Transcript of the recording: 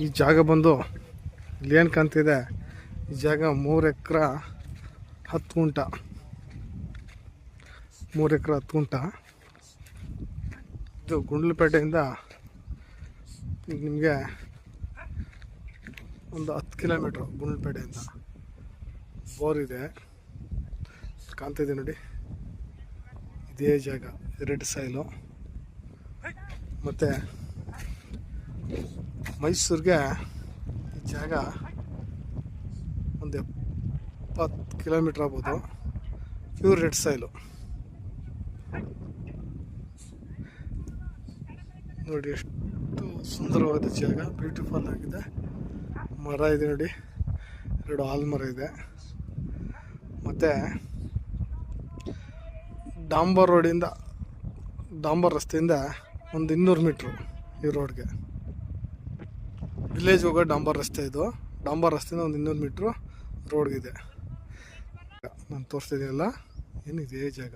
ಈ ಜಾಗ ಬಂದು ಇಲ್ಲಿ ಏನು ಕಾಣ್ತಿದೆ, ಈ ಜಾಗ 3 ಎಕರೆ 10 ಗುಂಟ, 3 ಎಕರೆ 10 ಗುಂಟ. ಇದು ಗುಂಡ್ಲುಪೇಟೆಯಿಂದ ನಿಮಗೆ ಒಂದು 10 ಕಿಲೋಮೀಟ್ರು. ಗುಂಡ್ಲುಪೇಟೆಯಿಂದ ಬೋರ್ ಇದೆ, ಕಾಣ್ತಿದೆ ನೋಡಿ. ಇದೇ ಜಾಗ ರೆಡ್ ಸಾಯಿಲು. ಮತ್ತು ಮೈಸೂರಿಗೆ ಈ ಜಾಗ ಒಂದು 70 ಕಿಲೋಮೀಟ್ರ್ ಆಗ್ಬೋದು. ಪ್ಯೂರ್ ರೆಡ್ ಸಾಯಿಲು ನೋಡಿ, ಎಷ್ಟು ಸುಂದರವಾದ ಜಾಗ, ಬ್ಯೂಟಿಫುಲ್ ಆಗಿದೆ. ಮರ ಇದೆ ನೋಡಿ, 2 ಆಲ್ಮರ ಇದೆ. ಮತ್ತು ಡಾಂಬರ್ ರೋಡಿಂದ, ಡಾಂಬರ್ ರಸ್ತೆಯಿಂದ ಒಂದು 200 ಮೀಟ್ರು ಈ ರೋಡ್ಗೆ. ವಿಲೇಜ್ ಹೋಗೋ ಡಾಂಬರ್ ರಸ್ತೆ ಇದು. ಡಾಂಬರ್ ರಸ್ತೆಯಿಂದ ಒಂದು 200 ಮೀಟ್ರು ರೋಡ್ಗಿದೆ. ನಾನು ತೋರಿಸ್ತಿದ್ದೀನಲ್ಲ, ಏನಿದೆ ಜಾಗ.